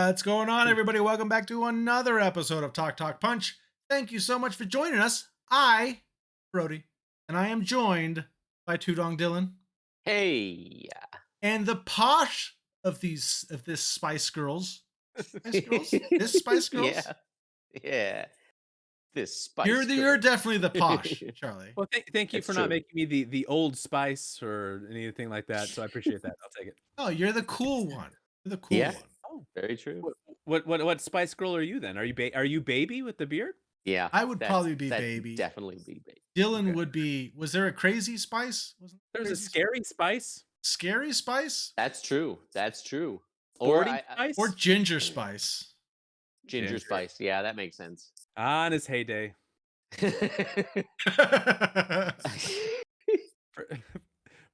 What's going on, everybody? Welcome back to another episode of Talk Talk Punch. Thank you so much for joining us. Brody, and I am joined by Tudong Dylan Hey. and the posh of this Spice Girls. Spice Girls? This Spice Girls? Yeah. Yeah. This You're Spice you're Girl. definitely the posh, Charlie. Well, thank you That's for not true. making me the Old Spice or anything like that, so I appreciate that. I'll take it. Oh, you're the cool one. You're the cool Yeah. one. Oh, Very true. what Spice Girl are you then? Are you baby with the beard? Yeah. I would probably be that baby. definitely be baby. Dylan Okay. would be. Was there a crazy Spice? Wasn't there There's a crazy scary Spice, scary Spice That's true. That's true. Or sporty Spice, or Ginger Spice? ginger spice. Yeah, that makes sense. in his heyday. Fir-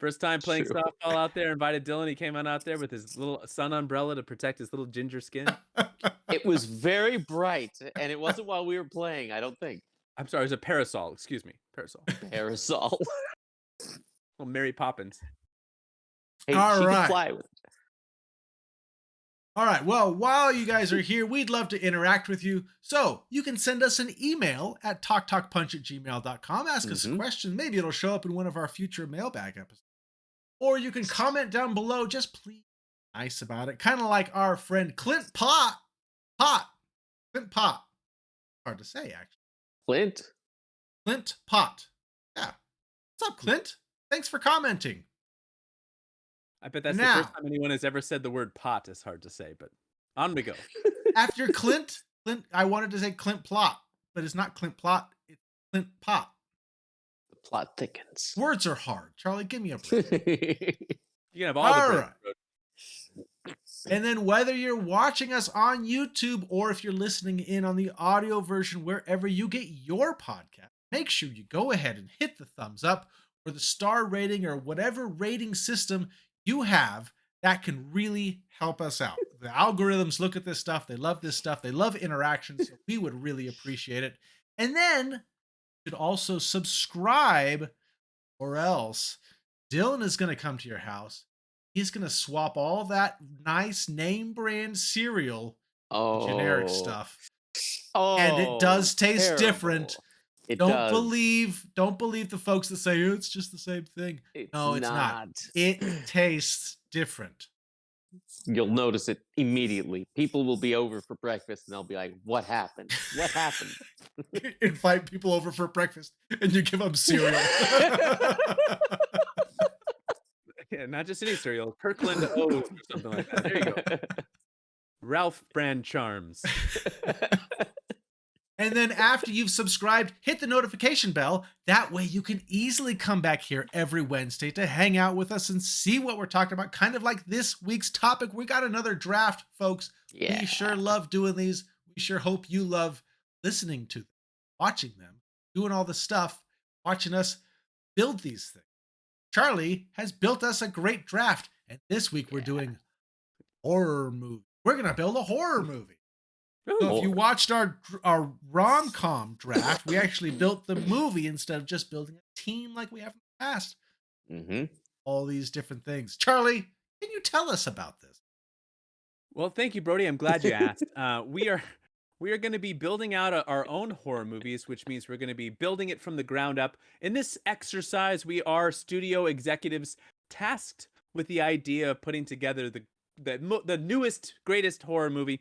First time playing True. softball out there, invited Dylan. He came on out there with his little sun umbrella to protect his little ginger skin. It was very bright, and it wasn't while we were playing, I don't think. I'm sorry, it was a parasol. Excuse me, parasol. Parasol. Well, Mary Poppins. Hey, All she right. could fly with it. All right. Well, while you guys are here, we'd love to interact with you. So you can send us an email at talktalkpunch@gmail.com. Ask us a Mhm. question. Maybe it'll show up in one of our future mailbag episodes. Or you can comment down below. Just please be nice about it. Kind of like our friend Clint Pot. Clint Pot. Hard to say, actually. Clint. Clint Pot. Yeah. What's up, Clint? Thanks for commenting. I bet that's the Now- first time anyone has ever said the word pot. Is hard to say, but on we go. After Clint, I wanted to say Clint Plot, but it's not Clint Plot. It's Clint Pot. The plot thickens. Words are hard. Charlie, give me a break. You can have all All the right. bread. And then whether you're watching us on YouTube or if you're listening in on the audio version, wherever you get your podcast, make sure you go ahead and hit the thumbs up or the star rating or whatever rating system you have. That can really help us out. The algorithms look at this stuff. They love this stuff. They love interaction. So we would really appreciate it. And then you should also subscribe, or else Dylan is going to come to your house. He's going to swap all that nice name brand cereal for generic stuff. Oh, And it does taste terrible. different. It Don't does. believe the folks that say it's just the same thing. No, it's not. It tastes different. You'll notice it immediately. People will be over for breakfast and they'll be like, "What happened? What happened?" Invite people over for breakfast and you give them cereal. Yeah, not just any cereal, Kirkland O's or something like that. There you go. Ralph brand charms. And then after you've subscribed, hit the notification bell. That way you can easily come back here every Wednesday to hang out with us and see what we're talking about. Kind of like this week's topic. We got another draft, folks. Yeah. We sure love doing these. We sure hope you love listening to them, watching them, doing all the stuff, watching us build these things. Charlie has built us a great draft. And this week we're doing horror movie. We're going to build a horror movie. So if you watched our rom-com draft, we actually built the movie instead of just building a team like we have in the past. Mm-hmm. All these different things. Charlie, can you tell us about this? Well, thank you, Brody. I'm glad you asked. We are going to be building out our own horror movies, which means we're going to be building it from the ground up. In this exercise, we are studio executives tasked with the idea of putting together the newest, greatest horror movie.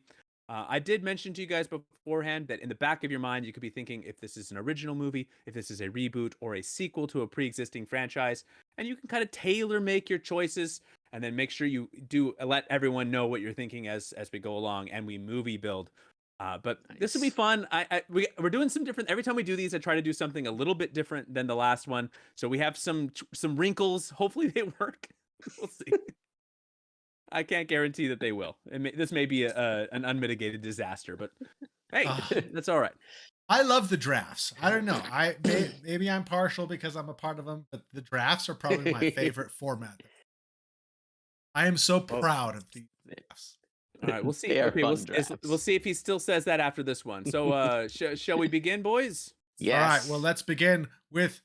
I did mention to you guys beforehand that in the back of your mind, you could be thinking if this is an original movie, if this is a reboot or a sequel to a pre-existing franchise, and you can kind of tailor make your choices and then make sure you do let everyone know what you're thinking as we go along and we movie build. But this will be fun. We're doing some different. Every time we do these, I try to do something a little bit different than the last one. So we have some wrinkles. Hopefully they work. We'll see. I can't guarantee that they will. This may be an unmitigated disaster, but hey, that's all right. I love the drafts. I don't know. Maybe I'm partial because I'm a part of them, but the drafts are probably my favorite format. I am so proud of these drafts. All right, we'll see. They are Okay, fun drafts. we'll see if he still says that after this one. So, shall we begin, boys? Yes. All right. Well, let's begin with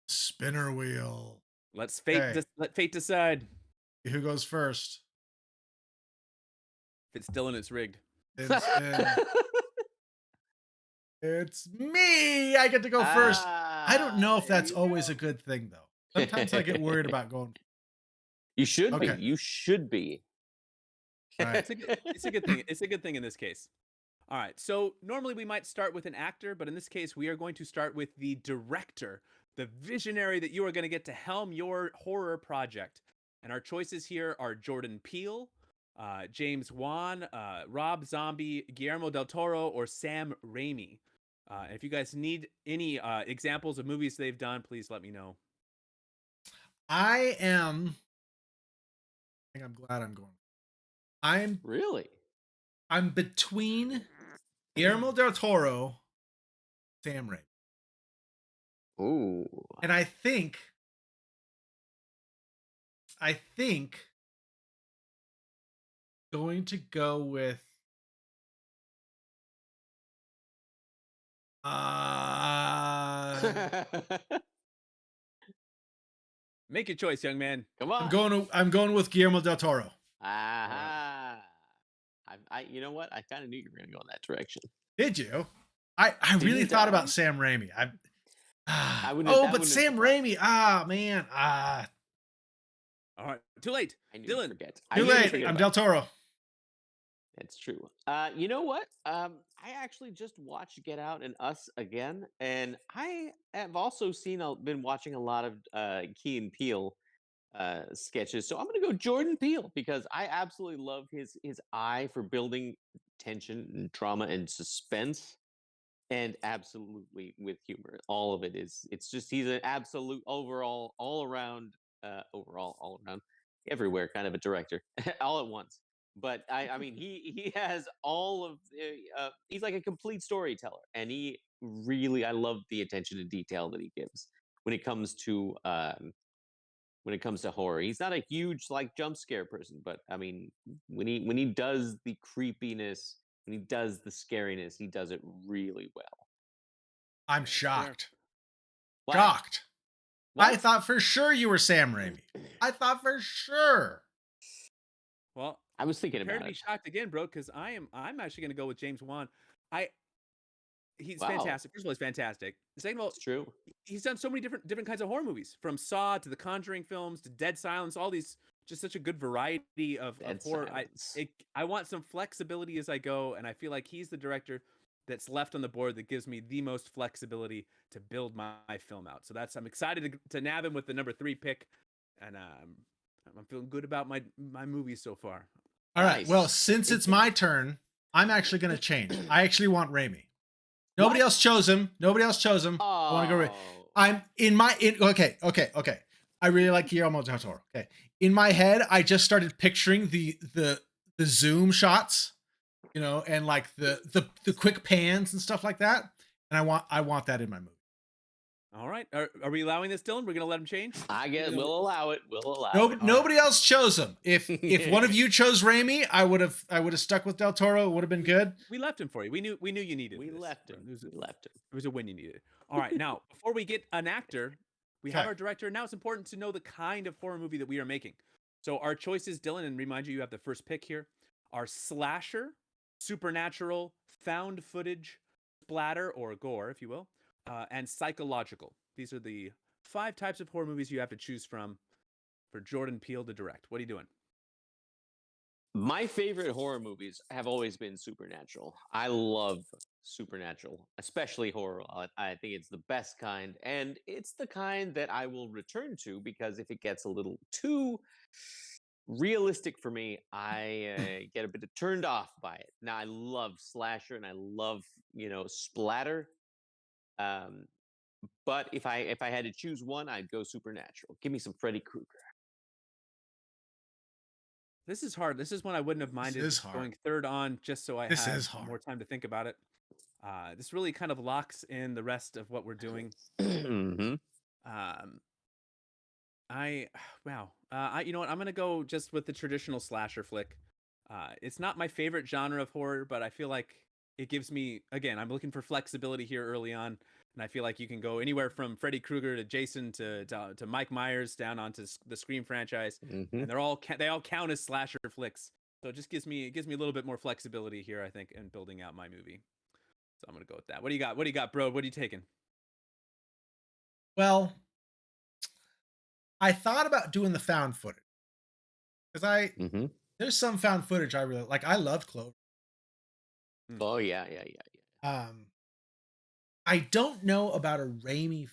spinner wheel. Let's Okay. let fate decide. Who goes first? it's Dylan, it's rigged. It's me. I get to go first. I don't know if There that's you always go. a good thing, though. Sometimes I get worried about going. You should be. Okay. You should be. All right. It's a good thing. It's a good thing in this case. All right. So normally we might start with an actor, but in this case, we are going to start with the director, the visionary that you are going to get to helm your horror project. And our choices here are Jordan Peele, James Wan, Rob Zombie, Guillermo del Toro, or Sam Raimi. If you guys need any examples of movies they've done, please let me know. I am. I think I'm glad I'm going. I'm Really? I'm between Guillermo del Toro, Sam Raimi, Ooh. and I think going to go with Make your choice, young man. Come on. I'm going with Guillermo del Toro. Aha. You know what? I kind of knew you were going to go in that direction. Did you? I really Didn't thought I? about Sam Raimi. wouldn't- that but wouldn't Sam surprise Raimi. Man. All right. Too late. I knew Dylan. you'd forget. I Too knew you'd late. forget I'm about Del Toro. That's true. You know what? I actually just watched Get Out and Us again, and I have also been watching a lot of Key and Peele sketches. So I'm going to go Jordan Peele because I absolutely love his eye for building tension and trauma and suspense, and absolutely with humor. All of it is. It's just he's an absolute overall, all around, everywhere kind of a director, all at once. But I mean, he has all of he's like a complete storyteller, and I love the attention to detail that he gives when it comes to horror. He's not a huge like jump scare person, but I mean, when he does the creepiness, when he does the scariness, he does it really well. I'm shocked. Why? Shocked. What? I thought for sure you were Sam Raimi. I thought for sure. Well, I was thinking prepare about to be it. shocked again, bro, because I'm actually going to go with James Wan. He's Wow. fantastic. First of all, he's fantastic. Second of all, It's true. he's done so many different kinds of horror movies, from Saw to the Conjuring films to Dead Silence. All these, just such a good variety of Dead horror. Silence. I want some flexibility as I go, and I feel like he's the director that's left on the board that gives me the most flexibility to build my film out. So I'm excited to nab him with the number 3 pick, and I'm feeling good about my movies so far. All right. Nice. Well, since it's my turn, I'm actually going to change. I actually want Raimi. Nobody What? else chose him. I want to go. Oh. I'm okay. I really like Guillermo del Toro. Okay. In my head, I just started picturing the zoom shots, and like the quick pans and stuff like that. And I want that in my movie. All right, are we allowing this, Dylan? We're gonna let him change. I guess we'll allow it. We'll allow it. Nobody else chose him. If one of you chose Raimi, I would have stuck with Del Toro. It would have been good. We left him for you. We knew you needed. We this. left him. It left him. It was a win you needed. All right, now before we get an actor, we have Okay. our director. Now it's important to know the kind of horror movie that we are making. So our choices, Dylan, and remind you have the first pick here, are slasher, supernatural, found footage, splatter or gore, if you will, and psychological. These are the 5 types of horror movies you have to choose from for Jordan Peele to direct. What are you doing? My favorite horror movies have always been supernatural. I love supernatural, especially horror. I think it's the best kind, and it's the kind that I will return to because if it gets a little too realistic for me, I get a bit turned off by it. Now I love slasher and I love splatter. But if I had to choose one, I'd go supernatural. Give me some Freddy Krueger. This is hard. This is one I wouldn't have minded is hard. going third on, just so I This had is hard. more time to think about it. This really kind of locks in the rest of what we're doing. Mm-hmm. You know what? I'm gonna go just with the traditional slasher flick. It's not my favorite genre of horror, but I feel like it gives me, again, I'm looking for flexibility here early on, and I feel like you can go anywhere from Freddy Krueger to Jason to Mike Myers down onto the Scream franchise, Mm-hmm. and they all count as slasher flicks. So it just gives me a little bit more flexibility here, I think, in building out my movie. So I'm gonna go with that. What do you got? What do you got, bro? What are you taking? Well, I thought about doing the found footage because Hmm. there's some found footage I really like. I loved Clover. Hmm. Oh yeah, yeah, yeah, yeah. Um, I don't know about a Raimi,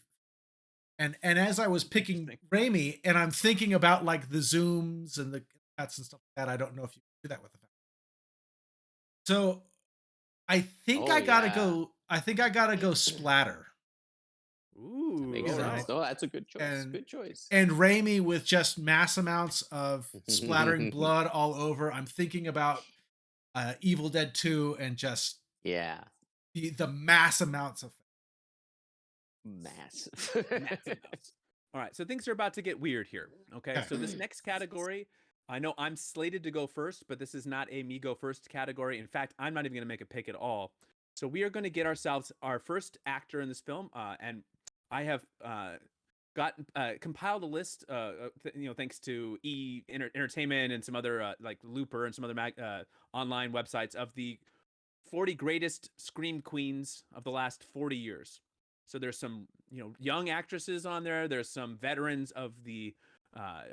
and as I was picking Interesting. Raimi, and I'm thinking about like the zooms and the cuts and stuff like that. I don't know if you can do that with the found. So I think Oh I gotta yeah. go. I think I gotta go splatter. That Ooh, makes You all know, right. sense. Oh, that's a good choice. and Good choice. and Raimi with just mass amounts of splattering blood all over. I'm thinking about Evil Dead 2 and just Yeah, the mass amounts of. massive. Massive amounts. All right, so things are about to get weird here. Okay, Okay. so this next category, I know I'm slated to go first, but this is not a me go first category. In fact, I'm not even going to make a pick at all. So we are going to get ourselves our first actor in this film, and I have got compiled a list. Thanks to Entertainment and some other like Looper and some other online websites of the 40 greatest scream queens of the last 40 years. So there's some, young actresses on there. There's some veterans of the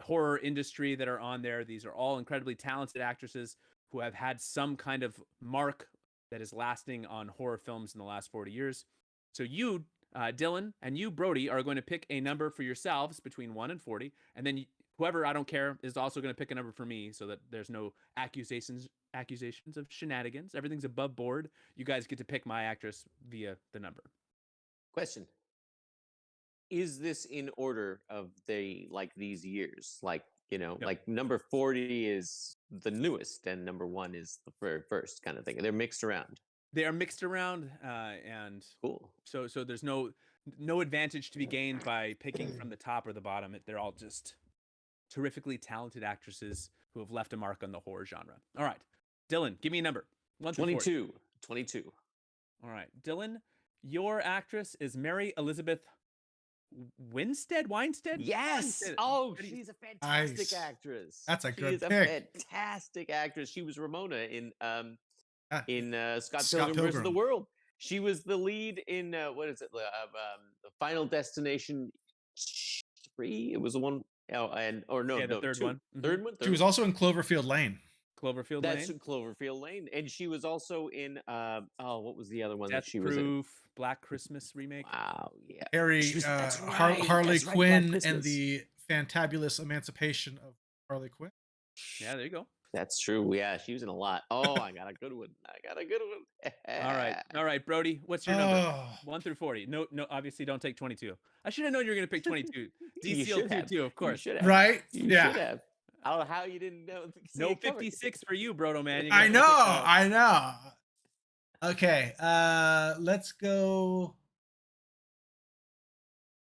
horror industry that are on there. These are all incredibly talented actresses who have had some kind of mark that is lasting on horror films in the last 40 years. So you, Dylan, and you, Brody, are going to pick a number for yourselves between 1 and 40. And then whoever, I don't care, is also going to pick a number for me so that there's no accusations of shenanigans. Everything's above board. You guys get to pick my actress via the number. Question: is this in order of these years? Like, No, like number 40 is the newest and number one is the very first kind of thing. They're mixed around. they are mixed around, and Cool. so there's no advantage to be gained by picking from the top or the bottom. They're all just terrifically talented actresses who have left a mark on the horror genre. All right, Dylan, give me a number, 1 through 40. 22. 22. All right, Dylan, your actress is Mary Elizabeth Winstead. Yes. Oh, she's a fantastic Nice. actress. That's a She is good a pick. fantastic actress. She was Ramona Ah, in Scott Scott Pilgrim versus the Pilgrim. World. She was the lead in what is it? The Final Destination 3. It was the one. Oh, and or no, Yeah, the no, third two. one. Mm-hmm. Third one. She Third was one. also in Cloverfield Lane. Cloverfield That's Lane, Cloverfield Lane, and she was also in oh, what was the other one that Death she was in? Proof, Black Christmas remake. Wow, yeah, she Harry was. That's right. Harley That's right. Black Quinn and Christmas. the fantabulous emancipation of Harley Quinn. Yeah, there you go. That's true. Yeah, she was in a lot. Oh, I got a good one. I got a good one. All right, Brody. What's your number? Oh, 1 through 40. No, no. Obviously, don't take 22. I should have known you were going to pick 22. D You sealed should tier have. 2, of You course. should have. right? You Yeah. should have. I don't know how you didn't know. See No it coming. 56 for you, Brodo man. You're gonna I have to know. pick, I know. Okay. Let's go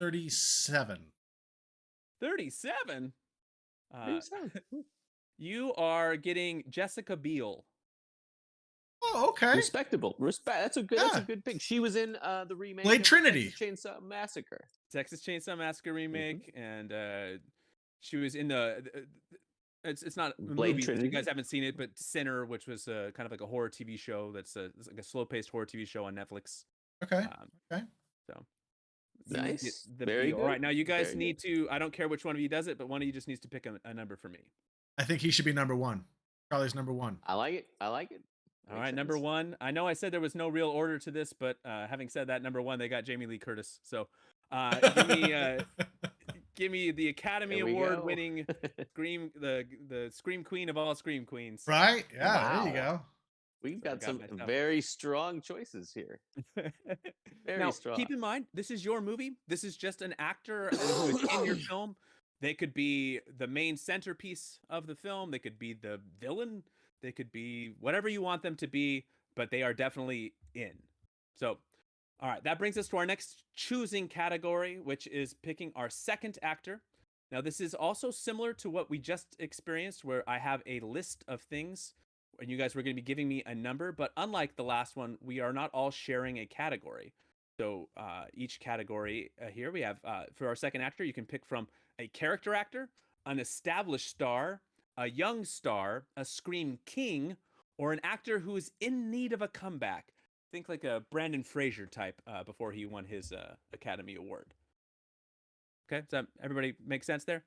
37. 37. Uh, 37. you are getting Jessica Biel. Oh, okay. Respectable. Respect. That's a good. That's a Yeah. good pick. She was in the remake Blade of the Trinity. Texas Chainsaw Massacre. Texas Chainsaw Massacre Mm-hmm. remake, and she was in it's not a Blade movie if you Trinity. guys haven't seen it, but Sinner, which was kind of like a horror TV show it's like a slow-paced horror TV show on Netflix. Okay. Um, Okay. so Nice. the Very Biel. good. All right, now you guys Very need good. to. I don't care which one of you does it, but one of you just needs to pick a number for me. I think he should be number one. Charlie's number one. I like it. I like it. All Makes right, number sense. 1. I know I said there was no real order to this, but having said that, number 1 they got Jamie Lee Curtis. So give me the Academy There we Award go. winning Scream the Scream Queen of all Scream Queens. Right? Yeah, there you Wow. go. We've So I got got some myself. very strong choices here. Very Now, strong. keep in mind, this is your movie. This is just an actor who is in your film. They could be the main centerpiece of the film. They could be the villain. They could be whatever you want them to be, but they are definitely in. So, all right, that brings us to our next choosing category, which is picking our second actor. Now, this is also similar to what we just experienced, where I have a list of things and you guys were going to be giving me a number, but unlike the last one, we are not all sharing a category. So each category here we have for our second actor, you can pick from a character actor, an established star, a young star, a scream king, or an actor who is in need of a comeback? Think like a Brandon Fraser type before he won his Academy Award. Okay, does that everybody make sense there?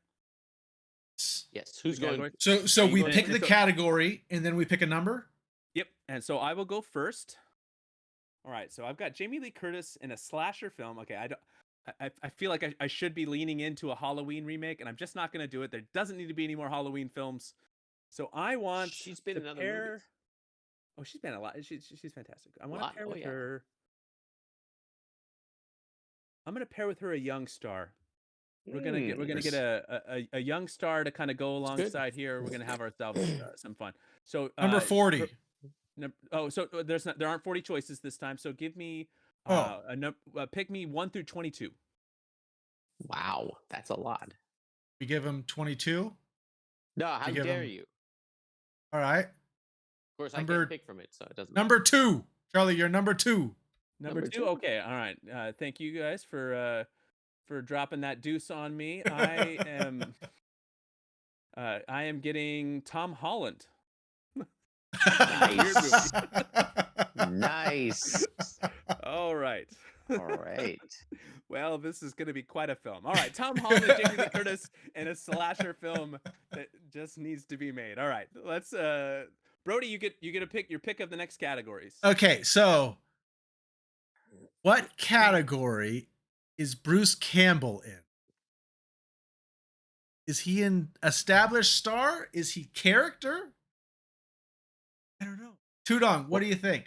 Yes. The Who's going? categories. So Are you we going pick And the first? so, category and then we pick a number. yep. And so I will go first. All right. So I've got Jamie Lee Curtis in a slasher film. Okay, I don't. I feel like I should be leaning into a Halloween remake, and I'm just not going to do it. There doesn't need to be any more Halloween films. So I want She's been to in other pair. movies. Oh, she's been a lot. She's fantastic. I A want to lot. pair Oh with yeah. her. I'm going to pair with her a young star. We're gonna get It's a young star to kind of go good. alongside here. We're gonna have ourselves some fun. So Number 40. there aren't 40 choices this time. So give me Oh, pick me 1 through 22. Wow, that's a lot. we give him 22. No, We how give dare him. you? Of All right. course, I can't Number pick from it, so it doesn't matter. number 2. Charlie, you're number 2. Number Number two. two. Okay. All right. Thank you guys for dropping that deuce on me. I am getting Tom Holland. Weird movie. Nice. Nice. All right. All right. Well, this is going to be quite a film. All right, Tom Holland and Jamie Lee Curtis in a slasher film that just needs to be made. All right, let's. Brody, you get to pick your pick of the next categories. Okay, so what category is Bruce Campbell in? Is he an established star? Is he character? I don't know. Tudong, what What do you think?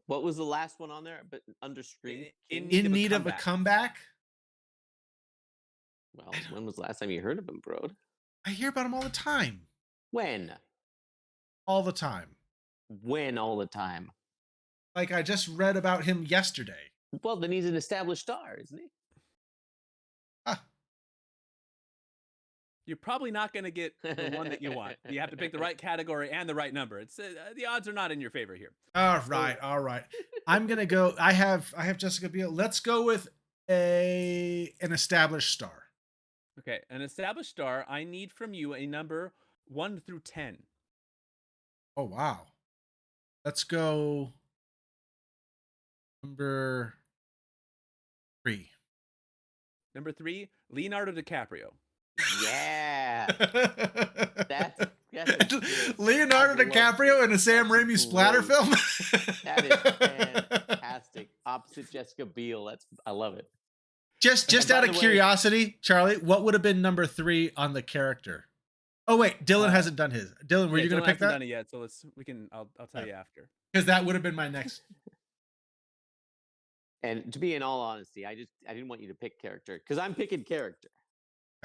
what was the last one on there? But under Scream In King? In need of a comeback? Well, when was the last time you heard of him, bro? I hear about him all the time. When? All the time. When all the time? Like I just read about him yesterday. Well, then he's an established star, isn't he? Ah, You're probably not going to get the one that you want. You have to pick the right category and the right number. It's the odds are not in your favor here. all right, all right. I'm gonna go. I have Jessica Biel. Let's go with an established star. Okay, an established star. I need from you a number 1 through 10. Oh wow. Let's go number 3. Number 3, Leonardo DiCaprio. Yeah. That's a good. Leonardo I love DiCaprio it. in a Sam That's Raimi splatter great. film. That is fantastic. Opposite Jessica Biel. I love it. Just And out by of the way, curiosity, Charlie, what would have been number 3 on the character? Oh wait, Dylan Uh, hasn't done his. Dylan, were yeah, you going Dylan to pick hasn't that? done it yet, so I'll tell you after. Because that would have been my next. and to be in all honesty, I didn't want you to pick character because I'm picking character.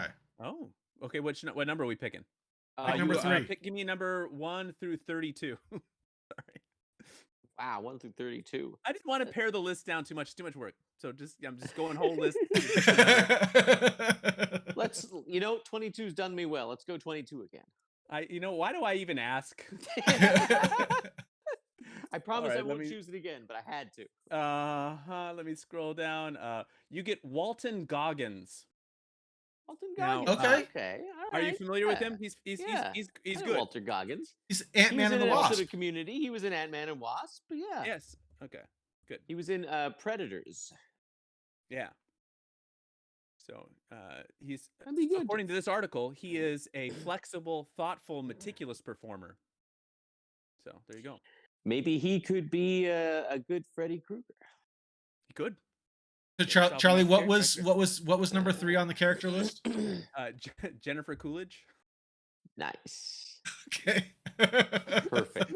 Okay. Oh, okay. What number are we picking? Pick number 3. Give me number 1 through 32. Sorry, Wow, 1 through 32. I didn't want to pare the list down too much. Too much work. So I'm just going whole list. Let's 22's done me well. Let's go 22 again. Why do I even ask? I promise right, I let won't me- choose it again, but I had to. Let me scroll down. You get Walton Goggins. Walton Now, Goggins. Okay. Okay. All Are you right, familiar with yeah. him? He's Yeah. he's I know good. Walter Goggins. He's He was Ant-Man in and the an episode Wasp. of Community. He was in Ant-Man and Wasp. But yeah. Yes. Okay. Good. He was in Predators. Yeah. So he's That'd be good. according to this article, he is a flexible, thoughtful, meticulous performer. So there you go. Maybe he could be a good Freddy Krueger. He could. So Get yourself a Charlie, nice what was number 3 on the character list? Jennifer Coolidge Nice. Okay. Perfect.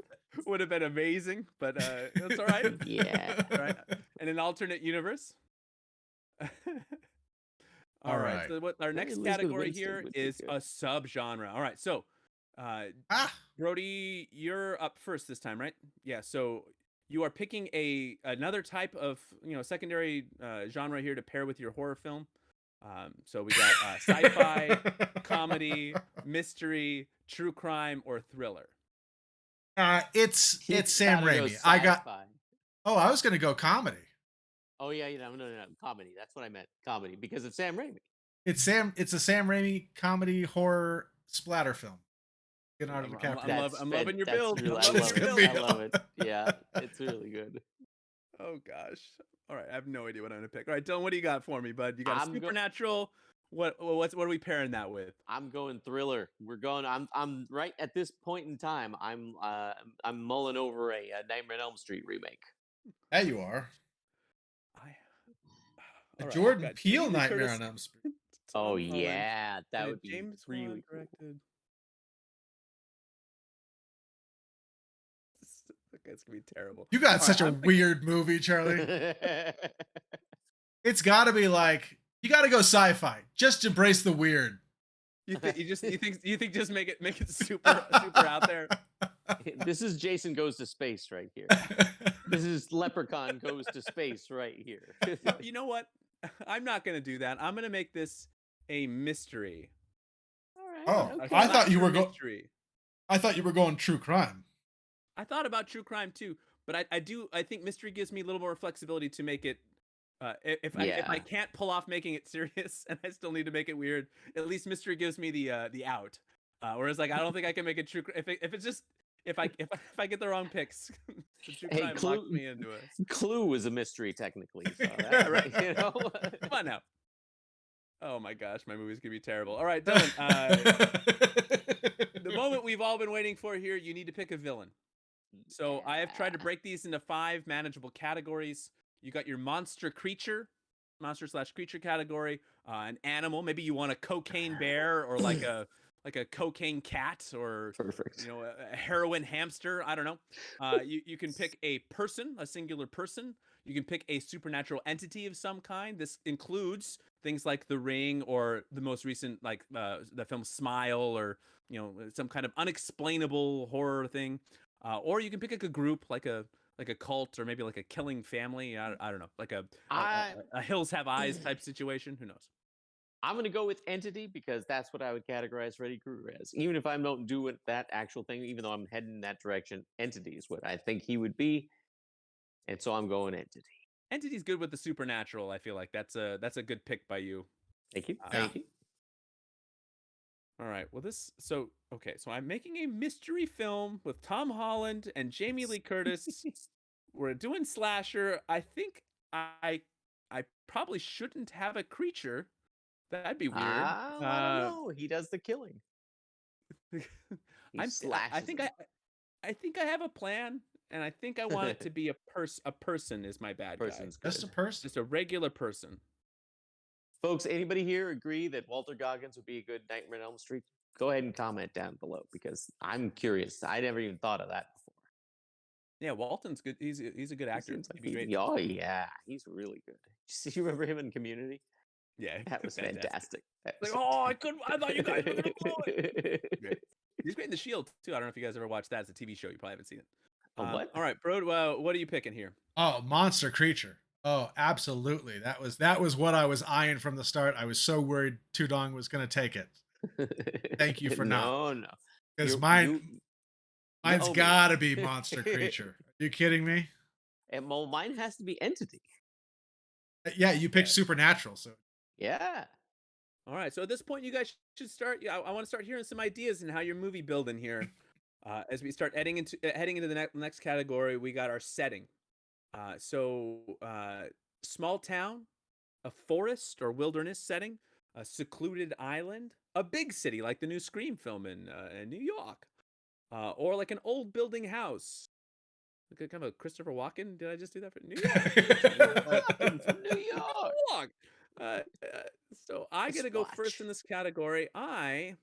would have been amazing, but that's all right. Yeah. All right. In an alternate universe. All right. right. So what our next Elizabeth category Winston here would be is good. a subgenre. All right. So, Ah, Brody, you're up first this time, right? Yeah. So you are picking another type of secondary genre here to pair with your horror film. So we got sci-fi, comedy, mystery, true crime, or thriller. it's Sam gotta go Raimi. I sci-fi. was going to go comedy. Oh yeah, no, comedy. That's what I meant, comedy, because of Sam Raimi. It's a Sam Raimi comedy horror splatter film. Leonardo DiCaprio. I'm loving your That's build. really, I'm I loving It's your love it. gonna build. be I love it. Yeah, it's really good. Oh gosh. All right, I have no idea what I'm gonna pick. All right, Dylan, what do you got for me, bud? You got a I'm go supernatural. What are we pairing that with? I'm going thriller. I'm right at this point in time. I'm mulling over a Nightmare on Elm Street remake. There you are. I A all right. I've Jordan got Jamie Peele Lee Nightmare Curtis, on Elm Street. Oh Tom Holland, yeah, and that a would be James Wan really cool. directed. It's gonna be terrible. You got All right, such a I'm thinking. weird movie, Charlie. It's got to be like you got to go sci-fi. Just embrace the weird. You think just make it super out there. This is Jason Goes to Space right here. This is Leprechaun Goes to Space right here. You know what? I'm not gonna do that. I'm gonna make this a mystery. All right, Oh, A I okay. thought you slasher were mystery. I thought you were going true crime. I thought about true crime too, but I think mystery gives me a little more flexibility to make it. If I Yeah. can't pull off making it serious and I still need to make it weird, at least mystery gives me the out. Whereas like I don't think I can make it true. If it's just if I get the wrong picks, the true Hey, crime locks me into it. Clue is a mystery technically. So that, right, you know. Come on now. Oh my gosh, my movie's gonna be terrible. All right, Dylan. The moment we've all been waiting for here. You need to pick a villain. So I have tried to Yeah. break these into 5 manageable categories. You got your monster slash creature category, an animal. Maybe you want a cocaine bear or like a cocaine cat or Perfect. a heroin hamster. I don't know. You can pick a person, a singular person. You can pick a supernatural entity of some kind. This includes things like The Ring or the most recent like the film Smile or some kind of unexplainable horror thing. Or you can pick like a group, like a cult, or maybe like a killing family. I don't know, like I a Hills Have Eyes type situation. Who knows? I'm gonna go with entity because that's what I would categorize Freddy Krueger as. Even if I don't do it that actual thing, even though I'm heading in that direction, entity is what I think he would be, and so I'm going entity. Entity's good with the supernatural. I feel like that's a good pick by you. Thank you. Uh, Yeah. Thank you. all right. Well, so I'm making a mystery film with Tom Holland and Jamie Lee Curtis. We're doing slasher. I think I probably shouldn't have a creature. That'd be weird. I don't know. He does the killing. He I slashes. think them. I think I have a plan, and I think I want it to be a person is my bad Person's guy. good. Just a person. Just a regular person. Folks, anybody here agree that Walter Goggins would be a good Nightmare on Elm Street? Go ahead and comment down below because I'm curious. I never even thought of that before. Yeah, Walton's good. He's a good He actor. seems like He'd be great. oh yeah, he's really good. You remember him in Community? Yeah, That was fantastic. That Like, was oh, I thought you guys were gonna blow it. fantastic. Great. He's great in The Shield too. I don't know if you guys ever watched that. It's a TV show. You probably haven't seen it. What? All right, bro. What are you picking here? Oh, monster creature. Oh, absolutely. That was what I was eyeing from the start. I was so worried Tudong was going to take it. Thank you for not. No. Because You- mine's owe me. got to be monster creature. Are you kidding me? And well, mine has to be entity. Yeah, you picked Yeah. supernatural. So Yeah. All right. So at this point, you guys should start. Yeah, I want to start hearing some ideas and how your movie building here. As we start heading into the next category, we got our setting. Small town, a forest or wilderness setting, a secluded island, a big city like the new Scream film in New York, or like an old building house. Like a kind of a Christopher Walken. Did I just do that for New York? From New York. Walk. So I get to go first in this category. I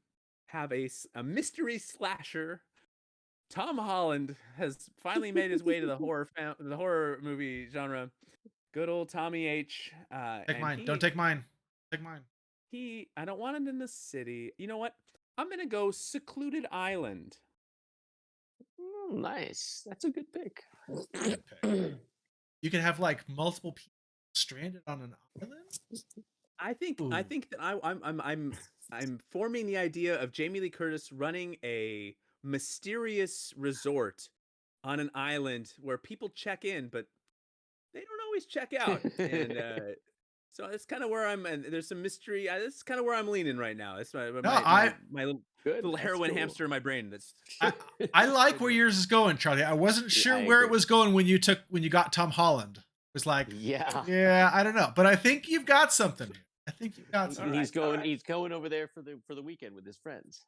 have a mystery slasher. Tom Holland has finally made his way to the horror movie genre. Good old Tommy H. take mine. Don't take mine. Take mine. I don't want it in the city. You know what? I'm gonna go secluded island. Nice. That's a good pick. Good pick. You can have like multiple people stranded on an island. I think Ooh. that I'm forming the idea of Jamie Lee Curtis running a mysterious resort on an island where people check in, but they don't always check out. And So it's kind of where I'm, and there's some mystery. This is kind of where I'm leaning right now. It's my No, my my my little, Good. little That's heroin cool. hamster in my brain. That's I I like plays where around. yours is going, Charlie. I wasn't Yeah, sure I where it agree. was going when you got Tom Holland. It was like, Yeah. yeah, I don't know, but I think you've got something here. I think you've got All something. right, all right. He's going over there for the weekend with his friends.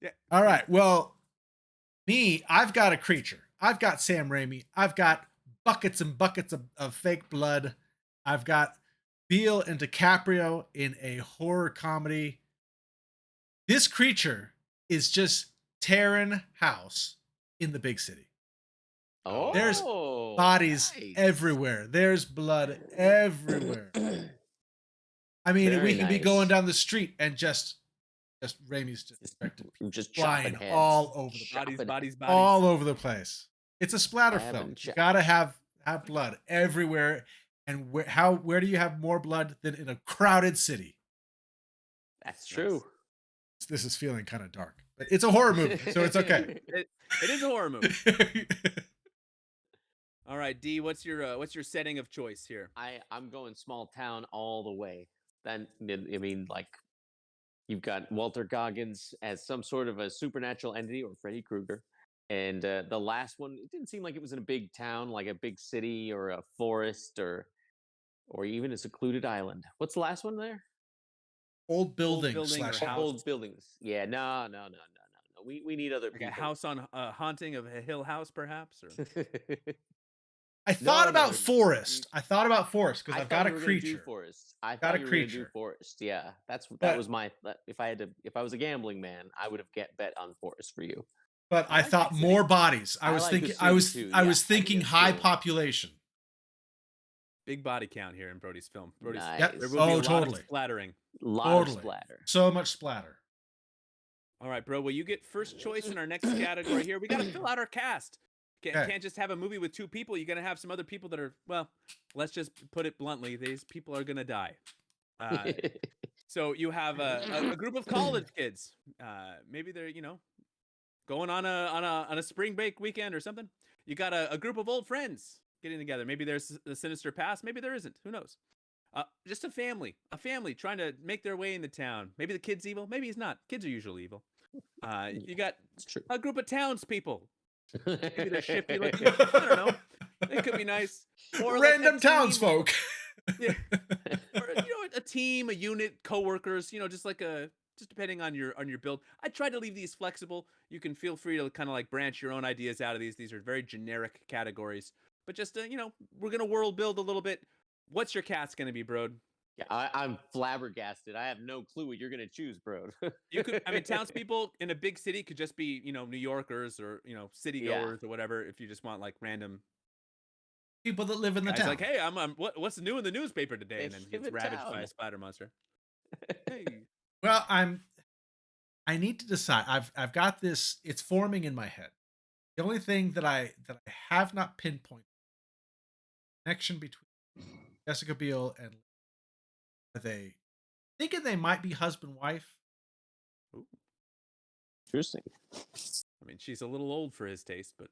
Yeah, All yeah. right. Well, me, I've got a creature. I've got Sam Raimi. I've got buckets and buckets of fake blood. I've got Beale and DiCaprio in a horror comedy. This creature is just tearing house in the big city. There's Oh, Oh, bodies nice. everywhere. There's blood everywhere. I mean, Very we can be going nice. down the street and just Raimi's just Just directed people just chopping flying heads. all over the bodies, Chopping bodies, bodies. all over the place. It's a splatter stabbing film. You chop. gotta have blood everywhere. And where do you have more blood than in a crowded city? That's Nice. true. This is feeling kind of dark, but it's a horror movie, so it's okay. It is a horror movie. All right, D, what's your setting of choice here? I'm going small town all the way. Then I mean, like you've got Walter Goggins as some sort of a supernatural entity or Freddy Krueger, and the last one it didn't seem like it was in a big town, like a big city or a forest or even a secluded island. What's the last one there? Old Old building building or slash house, Old buildings. Yeah, no. We need other like a people. house on a haunting of a Hill House, perhaps, or I thought No, about no. Forest. I thought about Forest because I I've thought got a you were gonna do creature. Forest. I Got thought a you were gonna do creature. Forest. Yeah, that But was my. If I was a gambling man, I would have get bet on Forest for you. I I like Big thought City. more bodies. I like the city too. I Yeah, was I think thinking it's high cool. population. Big body count here in Brody's film. Yep. There Nice. will be a Oh, lot of totally. splattering. Lot of Totally. splatter. So much splatter. All right, bro. Well, you get first choice in our next category here. We got to fill out our cast. Okay. Can't just have a movie with two people. You're gonna have some other people that are, well, let's just put it bluntly. These people are gonna die. Uh, so you have a group of college kids. Maybe they're going on a spring break weekend or something. You got a group of old friends getting together. Maybe there's a sinister past. Maybe there isn't. Who knows? Just a family trying to make their way into town. Maybe the kid's evil. Maybe he's not. Kids are usually evil. You got It's true. a group of townspeople. Maybe they're shifty looking. I don't know. It could be nice. Or like a Random team. townsfolk. Yeah. Or a team, a unit, coworkers. Just like just depending on your build. I try to leave these flexible. You can feel free to kind of like branch your own ideas out of these. These are very generic categories. But just we're gonna world build a little bit. What's your cast gonna be, bro? Yeah, I'm flabbergasted. I have no clue what you're gonna choose, bro. You could, I mean, townspeople in a big city could just be, New Yorkers or, city Yeah. goers or whatever. If you just want like random People that live in the guys, town. like, hey, what's new in the newspaper today? They And then he live gets in ravaged by town. a spider monster. Hey, Well, I need to decide. I've got this. It's forming in my head. The only thing that I have not pinpointed connection between Jessica Biel and are they thinking they might be husband wife. ooh, Interesting. I mean, she's a little old for his taste, but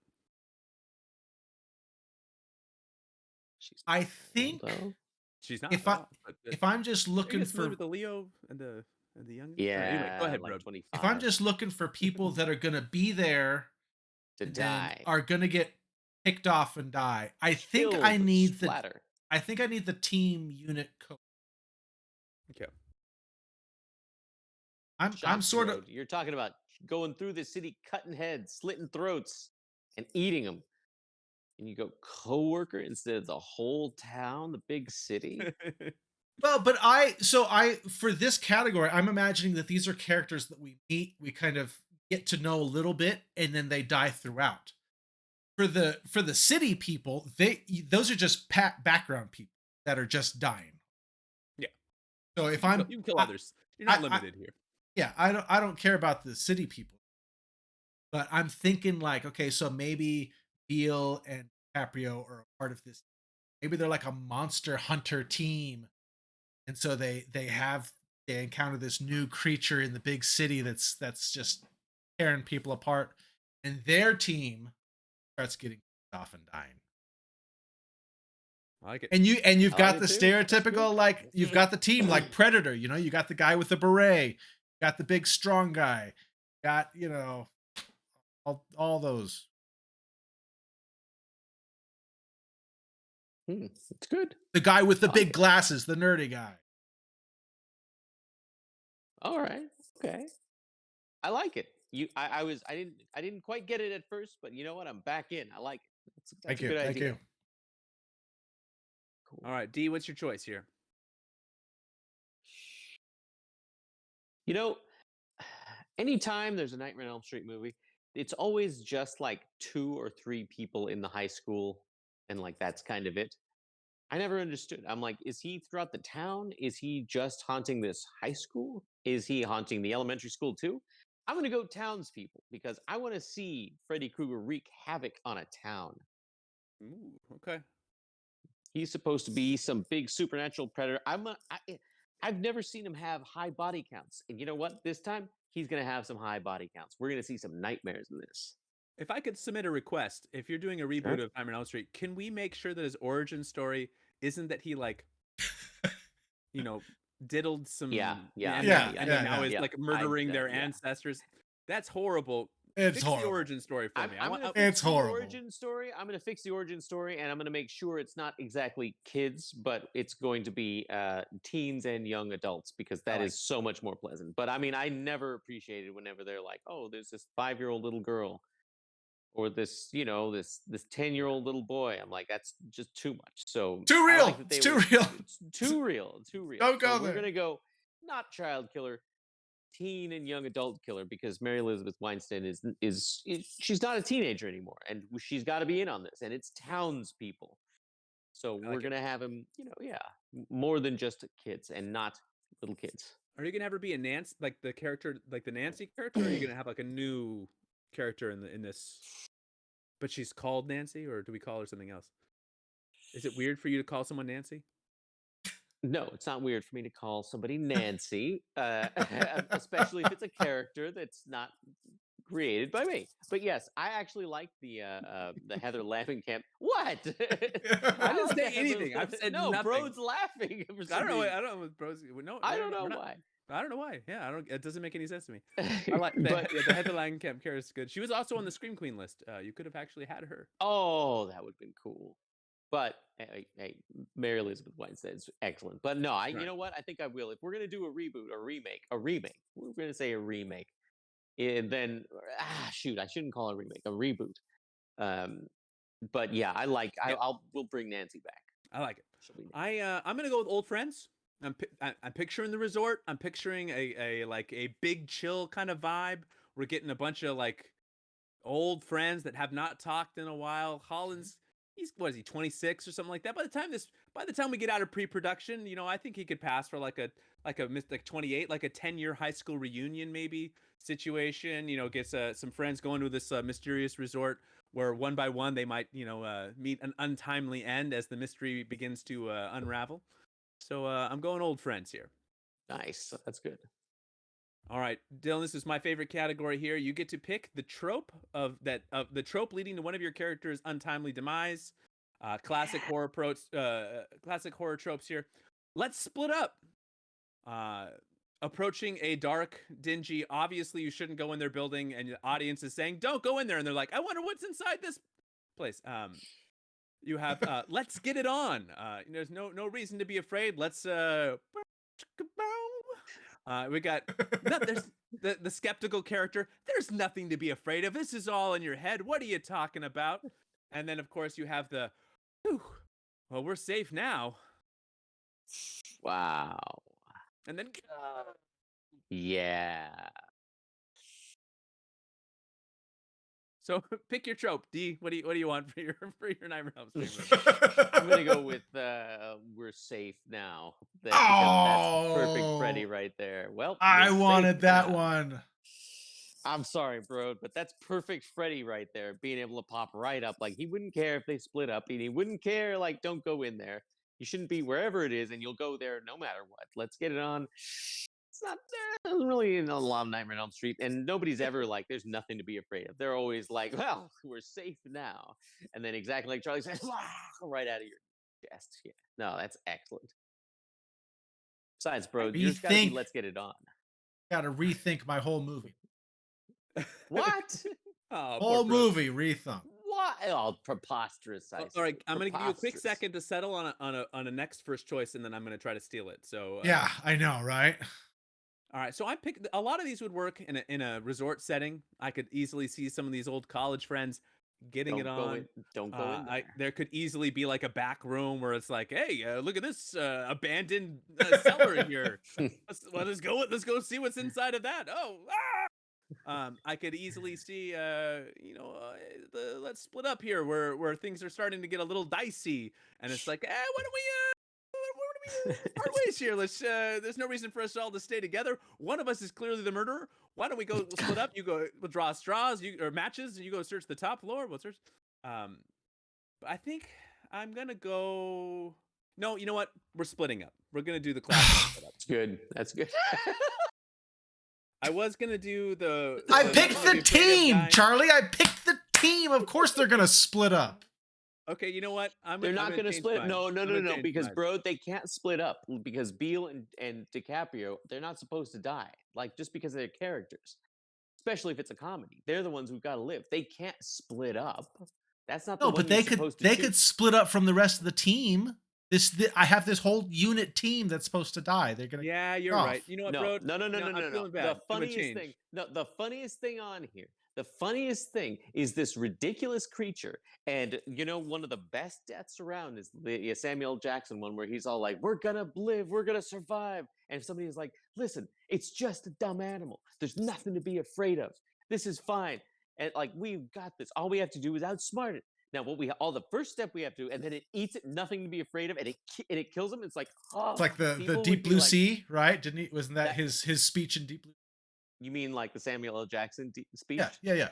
She's I not old, think though. she's not if at I all. But if I'm just I looking guess familiar for with the Leo and the young. Anyway, go Yeah, ahead, bro. like if I'm 25 just looking for people that are gonna be there to and then die. are gonna get picked off and die, Killed. Splatter. I think I need the team unit coach. Okay. I'm Shock sort of road. You're talking about going through the city, cutting heads, slitting throats, and eating them. And you go coworker instead of the whole town, the big city. well, but I for this category, I'm imagining that these are characters that we meet, we kind of get to know a little bit, and then they die throughout. For the city people, those are just background people that are just dying. Yeah. So if You can kill I, others. You're not I limited here. yeah, I don't care about the city people, but I'm thinking like, okay, so maybe Beal and Caprio are a part of this. Maybe they're like a monster hunter team, and so they encounter this new creature in the big city that's just tearing people apart, and their team starts getting off and dying. I like it. You've I like got it the too. That's stereotypical, good. like, you've got the team like Predator, you got the guy with the beret, got the big strong guy, got, all those. It's good. The guy with the I like big it. glasses, the nerdy guy. All right. Okay. I like it. I didn't quite get it at first, but you know what? I'm back in. I like it. That's Thank a you. good Thank idea. you. All Cool. right, D, what's your choice here? You know, anytime there's a Nightmare on Elm Street movie, it's always just like 2 or 3 people in the high school, and like that's kind of it. I never understood. I'm like, is he throughout the town? Is he just haunting this high school? Is he haunting the elementary school too? I'm gonna go townspeople because I want to see Freddy Krueger wreak havoc on a town. Ooh, okay. He's supposed to be some big supernatural predator. I've never seen him have high body counts, and you know what? This time he's gonna have some high body counts. We're gonna see some nightmares in this. If I could submit a request, if you're doing a reboot Sure. of Nightmare on Elm Street, can we make sure that his origin story isn't that he like, you know, diddled Yeah, some yeah, and yeah, Yeah, then yeah, and then yeah, now yeah. is yeah. like I murdering their yeah. ancestors? That's horrible. It's Fix the horrible. origin story for me. I I'm want. gonna It's fix the horrible. origin story. I'm gonna fix the origin story, and I'm gonna make sure it's not exactly kids, but it's going to be teens and young adults because I that like. is so much more pleasant. But I mean, I never appreciated whenever they're like, "Oh, there's this 5-year-old little girl," or this, this 10-year-old little boy. I'm like, that's just too much. So Too I like real. that It's they too were real. it's too real, too real. Don't So go we're there. gonna go not child killer, teen and young adult killer because Mary Elizabeth Weinstein is she's not a teenager anymore, and she's got to be in on this, and it's townspeople. So I we're like it. gonna have him, yeah, more than just kids and not little kids. Are you gonna have her be a Nancy, like the character, like the Nancy character? Or are you gonna have like a new character in this? But she's called Nancy, or do we call her something else? Is it weird for you to call someone Nancy? No, it's not weird for me to call somebody Nancy, especially if it's a character that's not created by me. But yes, I actually like the Heather Langenkamp. What? I I didn't like the say Heather. anything. I've said No, nothing. Broad's laughing for I some don't know. reason. I don't know. Bros. No, I don't we're know not. why. I don't know why. Yeah, I don't. It doesn't make any sense to me. I like But the Heather Langenkamp character is good. She was also on the Scream Queen list. You could have actually had her. oh, that would have been cool. But hey, Mary Elizabeth Weinstein is excellent. But no, you Right. know what? I think I will. If we're gonna do a reboot, a remake. We're gonna say a remake. And then shoot, I shouldn't call it a remake, a reboot. Um, but yeah, Yep. we'll bring Nancy back. I like it. She'll be Nancy. I'm gonna go with old friends. I'm picturing the resort. I'm picturing a like a big chill kind of vibe. We're getting a bunch of like old friends that have not talked in a while. Holland's he's what is he 26 or something like that. By the time we get out of pre-production, I think he could pass for like 28, like a 10-year high school reunion maybe situation. Gets some friends going to this mysterious resort where one by one they might meet an untimely end as the mystery begins to unravel. So I'm going old friends here. Nice. That's good. All right, Dylan, this is my favorite category here. You get to pick the trope of the trope leading to one of your characters' untimely demise. Classic horror tropes here. Let's split up. Approaching a dark, dingy, obviously you shouldn't go in their building, and the audience is saying, "Don't go in there," and they're like, "I wonder what's inside this place." You have let's get it on. There's no reason to be afraid. Let's we got there's the skeptical character. There's nothing to be afraid of. This is all in your head. What are you talking about? And then of course you have the whew, well, we're safe now. Wow. And then Yeah. so pick your trope. D, what do you want for your Nightmare on Elm Street movie? I'm gonna go with we're safe now. Because that's perfect Freddy Oh, right there. Well, we're I safe wanted that now. one. I'm sorry, bro, but that's perfect Freddy right there, being able to pop right up. Like he wouldn't care if they split up, and he wouldn't care like don't go in there. You shouldn't be wherever it is, and you'll go there no matter what. Let's get it on. It's not there's really a lot of Nightmare on Elm Street, and nobody's ever like, there's nothing to be afraid of. They're always like, well, we're safe now, and then exactly like Charlie says, right out of your jest. Yeah. No, that's excellent. Besides, I bro, yours got to be rethink. Let's Get It On. Got to rethink my whole movie. What? Oh, poor Whole Brody. movie rethunk. What? Oh, preposterous, I All right, say. I'm gonna give you a quick Preposterous. second to settle on a next first choice, and then I'm gonna try to steal it. So, Yeah, I know, right? all right, so I picked a lot of these would work in a resort setting. I could easily see some of these old college friends getting it Don't go in. on. Don't go in I there. there could easily be like a back room where it's like, hey, look at this abandoned cellar here. Let's go see what's inside of that. Oh, I could easily see, let's split up here where things are starting to get a little dicey, and it's like, why don't we, part ways here? Let's. There's no reason for us all to stay together. One of us is clearly the murderer. Why don't we go split up? You go, we'll draw straws, or matches. You go search the top floor. We'll search. Um, but I think I'm gonna go. No, you know what? We're splitting up. We're gonna do the classic split up. That's good. That's good. I was gonna do the. I the picked nothing to the be afraid of team, guy. Charlie. I picked the team. Of course they're gonna split up. Okay, you know what? They're not gonna going to change split. mine. No, no, I'm no, gonna no. change Because, mine. bro, they can't split up because Beale and DiCaprio, they're not supposed to die. Like, just because they're characters, especially if it's a comedy. They're the ones who've got to live. They can't split up. That's not the No, one but you're they could supposed to they could choose. split up from the rest of the team. I have this whole unit team that's supposed to die. They're gonna Yeah, you're off. right. You know what, No, bro? no, no, no, No, no, I'm no, no. feeling The bad. I'm gonna funniest thing, change. no, the funniest thing on here, the funniest thing is this ridiculous creature. And one of the best deaths around is the Samuel L. Jackson one where he's all like, "We're gonna live, we're gonna survive." And if somebody is like, "Listen, it's just a dumb animal. There's nothing to be afraid of. This is fine." And like, we've got this. All we have to do is outsmart it. Now, all the first step we have to do, and then it eats it, nothing to be afraid of, and it kills him. It's like, It's oh, like the people would Deep be Blue like, Sea, right? Didn't he? Wasn't that that his speech in Deep Blue? you mean like the Samuel L. Jackson Yeah, speech? yeah, yeah.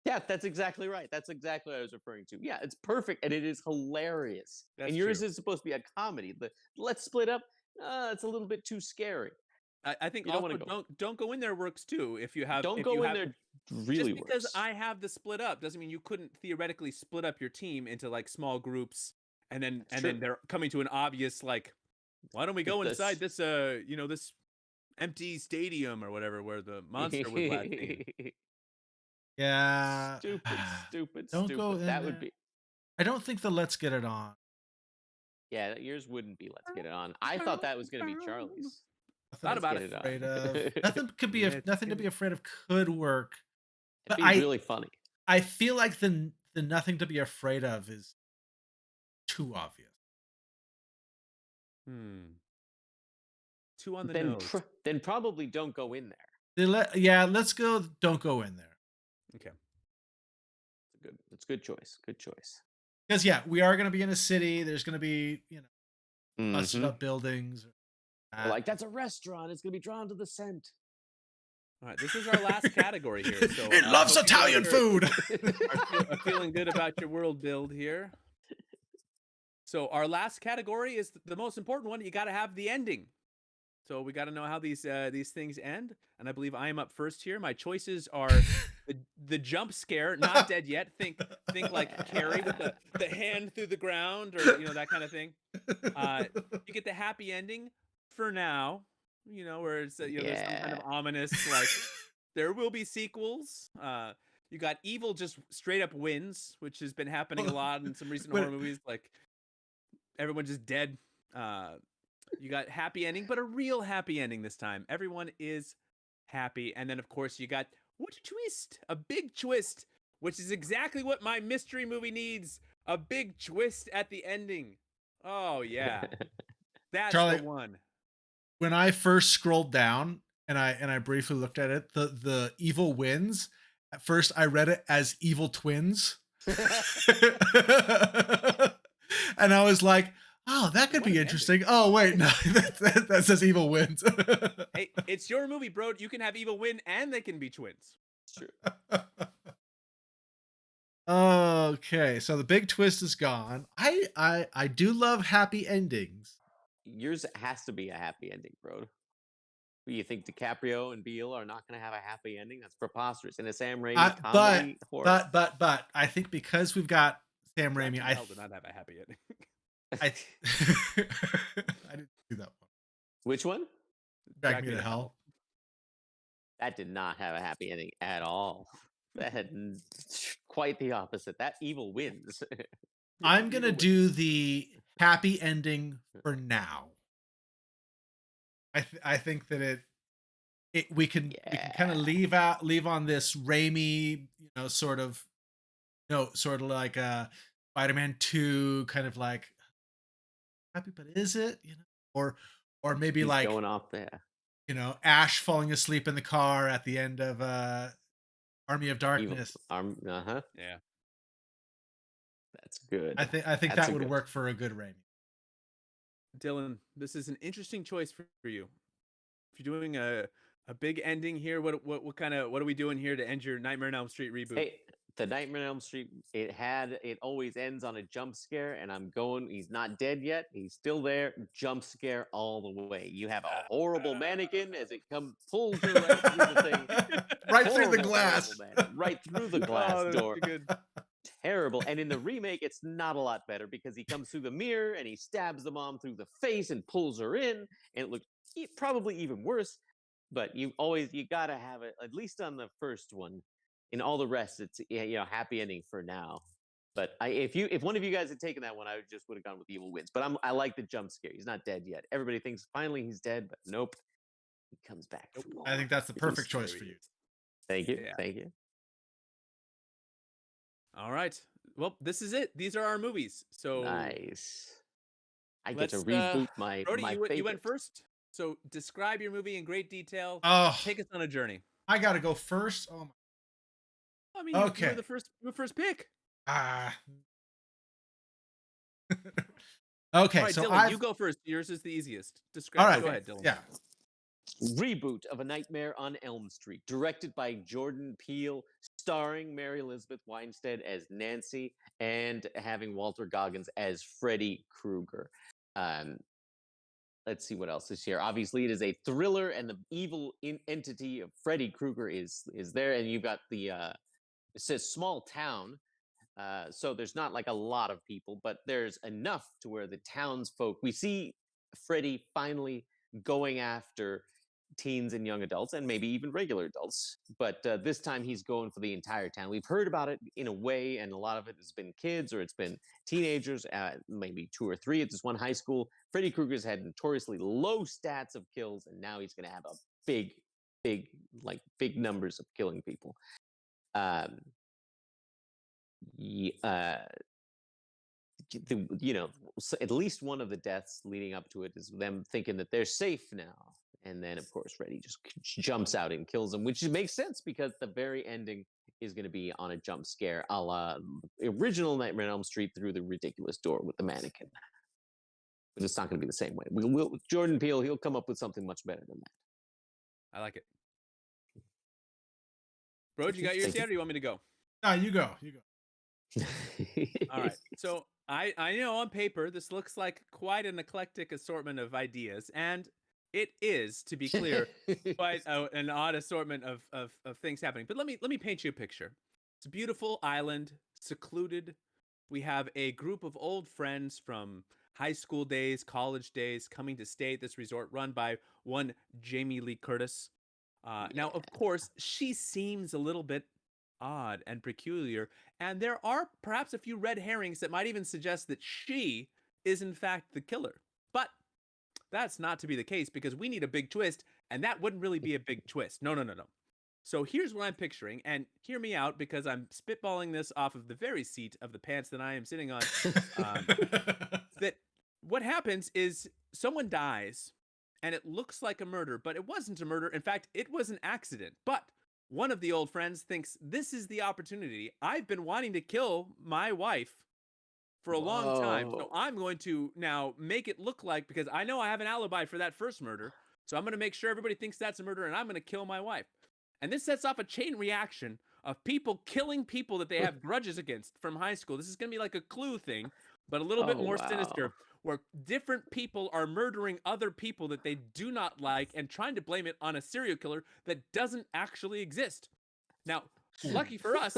Yeah, that's exactly right. That's exactly what I was referring to. Yeah, it's perfect and it is hilarious. That's And yours true. is supposed to be a comedy. The let's split up. It's a little bit too scary. I think You don't want also to go. don't go in there works too. Don't If you go in have there. just Really because works. I have the split up doesn't mean you couldn't theoretically split up your team into like small groups, That's and true. then they're coming to an obvious like, why don't we go inside this this empty stadium or whatever where the monster was last seen. Yeah. Stupid, stupid, Don't go stupid. in That would there. be. I don't think the Let's Get It On. Yeah, yours wouldn't be. Let's get it on. I thought that was going to be Charlie's. Nothing Thought to Let's about be get it. it on. afraid of. It'd Let's Nothing to get be it. afraid of could work. But be really funny. I feel like the nothing to be afraid of is too obvious. Two on the Then, nose. then probably don't go in there. Let's go. Don't go in there. Okay. It's a good choice. Good choice. Because we are going to be in a city. There's going to be busted Mhm. up buildings. We're like, that's a restaurant. It's gonna be drawn to the scent. All right, this is our last category here. So It loves hope you guys Italian food. are feeling good about your world build here. So our last category is the most important one. You got to have the ending. So we got to know how these things end. And I believe I am up first here. My choices are the jump scare, not dead yet. Think like Carrie with the hand through the ground, or that kind of thing. You get the happy ending for now. Where it's there's some kind of Yeah. ominous like there will be sequels. You got evil just straight up wins, which has been happening a lot in some recent horror movies. Like everyone just dead. You got happy ending, but a real happy ending this time. Everyone is happy. And then, of course, you got what a twist, a big twist, which is exactly what my mystery movie needs. A big twist at the ending. Oh, yeah. That's Charlie, the one. when I first scrolled down and I briefly looked at it, the evil wins. At first, I read it as evil twins. And I was like, oh, that could What be an interesting. Oh, wait, no, that says evil wins. Hey, it's your movie, bro. You can have evil win and they can be twins. It's true. Okay, so the big twist is gone. I do love happy endings. Yours has to be a happy ending, bro. You think DiCaprio and Beale are not going to have a happy ending? That's preposterous. In a Sam Raimi comedy horror. But I think because we've got Sam Raimi, Hell did not have a happy ending. I I didn't do that one. Which one? Drag Drag Me Me to to Hell. Hell. That did not have a happy ending at all. That had quite the opposite. That evil wins. I'm gonna Evil wins. do the happy ending for now. I think that we can kind of Yeah. leave on this Raimi, sort of, sort of like Spider-Man 2, kind of like happy, but is it? Or maybe He's like, going off there. Ash falling asleep in the car at the end of Army of Evil Darkness. arm. Uh-huh. Yeah. That's good. I think That's that a would good. work for a good Raimi. Dylan, this is an interesting choice for you. If you're doing a big ending here, what are we doing here to end your Nightmare on Elm Street reboot? Hey, the Nightmare on Elm Street, it always ends on a jump scare, and I'm going, he's not dead yet. He's still there. Jump scare all the way. You have a horrible mannequin as it pulls her right through the thing. Right through the Horrible, horrible glass. mannequin. Right through the glass Oh, that's door. too good. Terrible. And in the remake, it's not a lot better because he comes through the mirror and he stabs the mom through the face and pulls her in, and it looks probably even worse. But you gotta have it at least on the first one. In all the rest, it's happy ending for now. But if one of you guys had taken that one, I would have gone with Evil Wins. But I like the jump scare. He's not dead yet. Everybody thinks finally he's dead, but nope, he comes back Nope. for I more. think that's the perfect choice There for he you. is. Thank you, Yeah. thank you. All right. Well, this is it. These are our movies. So Nice. I get to let's reboot my Brody, my you went favorite. first. So describe your movie in great detail. Oh, Take us on a journey. I gotta go first. Oh I mean, my. you were Okay. the first pick. Ah. All Okay. right, So Dylan, you I've. go first. Yours is the easiest. All Describe. right. Go Okay. ahead, Dylan. Yeah. Reboot of A Nightmare on Elm Street, directed by Jordan Peele, starring Mary Elizabeth Winstead as Nancy, and having Walter Goggins as Freddy Krueger. Um, let's see what else is here. Obviously, it is a thriller, and the evil entity of Freddy Krueger is there, and you've got it says small town, so there's not like a lot of people, but there's enough to where the townsfolk, we see Freddy finally going after teens and young adults and maybe even regular adults. But this time he's going for the entire town. We've heard about it in a way, and a lot of it has been kids or it's been teenagers, maybe two or three at this one high school. Freddy Krueger's had notoriously low stats of kills, and now he's going to have a big, big, like big numbers of killing people. Um, at least one of the deaths leading up to it is them thinking that they're safe now. And then, of course, Freddy just jumps out and kills them, which makes sense because the very ending is going to be on a jump scare a la original Nightmare on Elm Street through the ridiculous door with the mannequin. But it's not going to be the same way. Jordan Peele, he'll come up with something much better than that. I like it. Bro, you got yours Thank yet, or you want me to go? No, you go. You go. All right. So I know on paper this looks like quite an eclectic assortment of ideas, and it is, to be clear, quite an odd assortment of things happening. But let me paint you a picture. It's a beautiful island, secluded. We have a group of old friends from high school days, college days, coming to stay at this resort run by one Jamie Lee Curtis. Now, of course, she seems a little bit odd and peculiar, and there are perhaps a few red herrings that might even suggest that she is, in fact, the killer. But that's not to be the case because we need a big twist, and that wouldn't really be a big twist. No, no, no, no. So here's what I'm picturing, and hear me out because I'm spitballing this off of the very seat of the pants that I am sitting on. Um, that what happens is someone dies and it looks like a murder, but it wasn't a murder. In fact, it was an accident. But one of the old friends thinks this is the opportunity. I've been wanting to kill my wife for a long time. So Whoa. I'm going to now make it look like, because I know I have an alibi for that first murder. So I'm going to make sure everybody thinks that's a murder and I'm going to kill my wife. And this sets off a chain reaction of people killing people that they have grudges against from high school. This is going to be like a Clue thing, but a little bit Oh, more wow. sinister, where different people are murdering other people that they do not like and trying to blame it on a serial killer that doesn't actually exist. Now, lucky for us,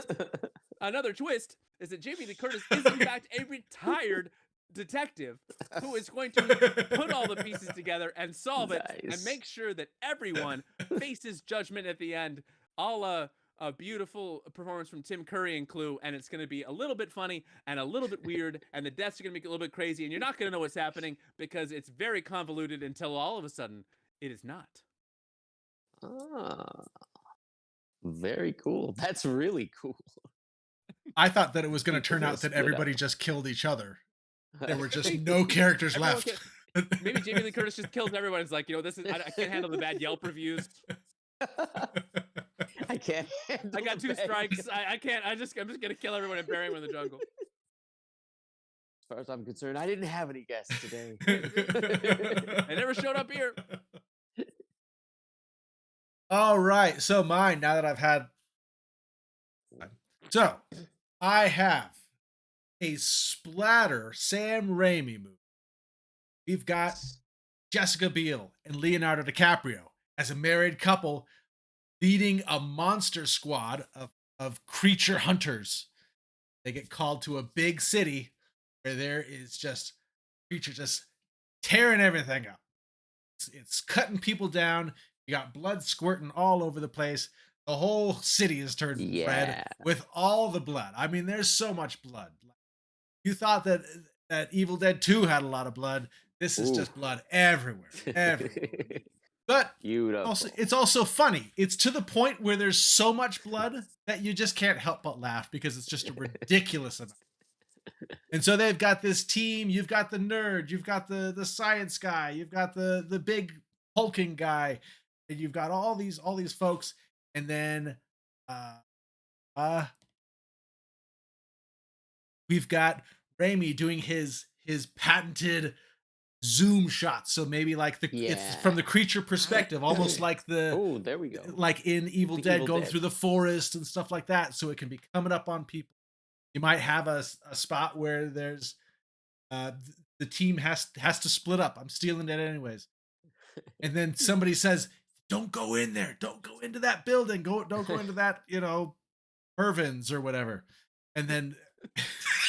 another twist is that Jamie Lee Curtis is in fact a retired detective who is going to put all the pieces together and solve it and Nice. make sure that everyone faces judgment at the end. All a beautiful performance from Tim Curry and Clue, and it's going to be a little bit funny and a little bit weird, and the deaths are going to make it a little bit crazy, and you're not going to know what's happening because it's very convoluted until all of a sudden it is not. Ah, very cool. That's really cool. I thought that it was going to People turn gonna out that split everybody up. just killed each other. There were just no characters Everyone left. Maybe Jamie Lee Curtis just kills everyone. It's like, this is I can't handle the bad Yelp reviews. I can't. I got 2 handle strikes. I can't. I'm just gonna kill everyone and bury them in the jungle. As far as I'm concerned, I didn't have any guests today. I never showed up here. All right. So mine, now that I've had. So I have a splatter Sam Raimi movie. We've got Jessica Biel and Leonardo DiCaprio as a married couple leading a monster squad of creature hunters. They get called to a big city where there is just creatures just tearing everything up. It's cutting people down. You got blood squirting all over the place. The whole city is turned red Yeah. with all the blood. I mean, there's so much blood. You thought that Evil Dead 2 had a lot of blood. This is Ooh. just blood everywhere, everywhere. But Beautiful. it's also funny. It's to the point where there's so much blood that you just can't help but laugh because it's just a ridiculous amount. And so they've got this team. You've got the nerd. You've got the science guy. You've got the big hulking guy. And you've got all these folks. And then we've got Raimi doing his patented zoom shots. So maybe like it's from the creature perspective, almost like Oh, there we go. like in Evil The Dead Evil going Dead. through the forest and stuff like that. So it can be coming up on people. You might have a spot where there's the team has to split up. I'm stealing that anyways. And then somebody says, "Don't go in there. Don't go into that building. Don't go into that, Mervin's or whatever." And then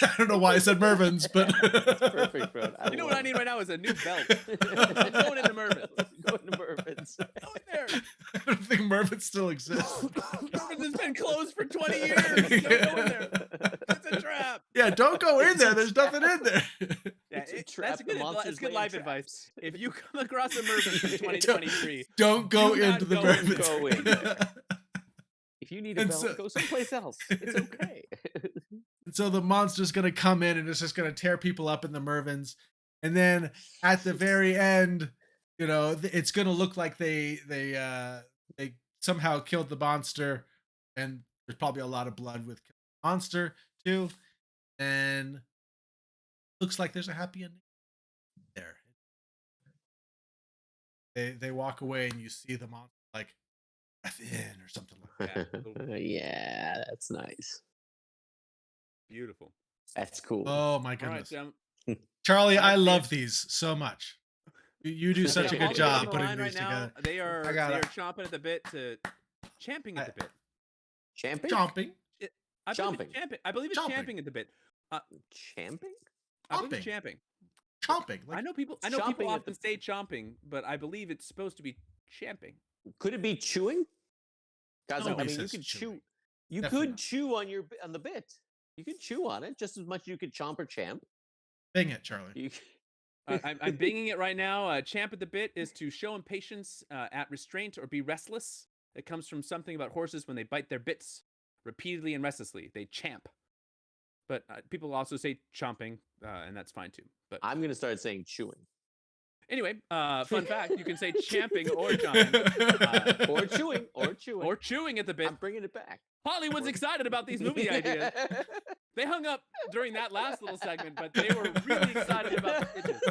I don't know why I said Mervin's, but That's perfect, bro. You know what I need right now is a new belt. I'm going into Mervin's. Going to Mervin's. Go in there. I don't think Mervin still exists. Mervin's has been closed for 20 years. Don't go in there. It's a trap. Yeah, don't go in It's there. a There's nothing in there. Yeah, It's a trap. that's The good. monsters That's good lay life traps. advice. If you come across a Mervin's in 2023, Don't go Do not into the go Mervin's. go in there. If you need a And belt, so- go someplace else. It's okay. And so the monster's gonna come in and it's just gonna tear people up in the Mervins. And then at the very end, it's gonna look like they somehow killed the monster, and there's probably a lot of blood with killing the monster too. And looks like there's a happy ending there. They walk away and you see the monster like breath in or something like that. Yeah, that's nice. beautiful. That's cool. Oh my All right, goodness. so Charlie, I I love think- these so much. You do such a Yeah, all good the people job on the putting line these right now, together. They are chomping at the bit to champing at the bit. Champing? Chomping. I believe Chomping. it's champing. I believe it's Chomping. champing at the bit. Champing? I believe it's Chomping. champing. Chomping. I Like, know people chomping at often say chomping, but I believe it's supposed to be champing. Could it be chewing? Guys, I Nobody mean, you says could chewing. chew. You Definitely could not. chew on the bit. You could chew on it just as much as you could chomp or champ. Bing it, Charlie. You, I'm binging it right now. Champ at the bit is to show impatience at restraint or be restless. It comes from something about horses when they bite their bits repeatedly and restlessly. They champ. But people also say chomping, and that's fine too. But I'm going to start saying chewing. anyway, fun fact: you can say champing or chomping, Or chewing. Or chewing. or chewing at the bit. I'm bringing it back. Hollywood's excited about these movie ideas. They hung up during that last little segment, but they were really excited about the pitches.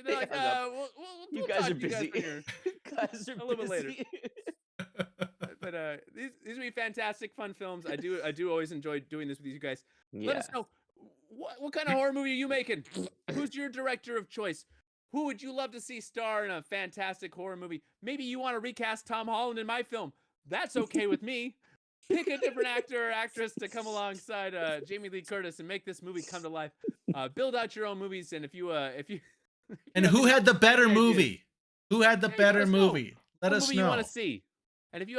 They're like, hung up. we'll You talk guys are to you guys busy. when you're- Guys are A little bit later. busy. But these will be fantastic, fun films. I do always enjoy doing this with you guys. Yeah. Let us know what kind of horror movie are you making? Who's your director of choice? Who would you love to see star in a fantastic horror movie? Maybe you want to recast Tom Holland in my film. That's okay with me. pick a different actor or actress to come alongside Jamie Lee Curtis and make this movie come to life. Build out your own movies, and if you if you And have who any had the better ideas, movie? Who had the hey, let better us know movie? Let what us movie you want to know. see. And if you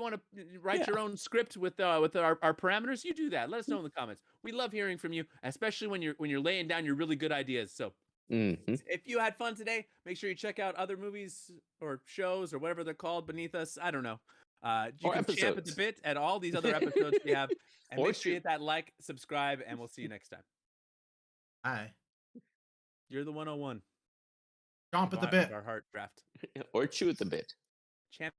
want to write Yeah. your own script with our parameters, you do that. Let us know in the comments. We love hearing from you, especially when you're laying down your really good ideas. So Hmm. if you had fun today, make sure you check out other movies or shows or whatever they're called beneath us. I don't know. You Or can champ at the episodes. bit at all these other episodes we have. And Or make sure you shoot. hit that like, subscribe, and we'll see you next time. Hi. You're the 101 Chomp at the of bit. our heart draft. Or chew it a bit. Champ.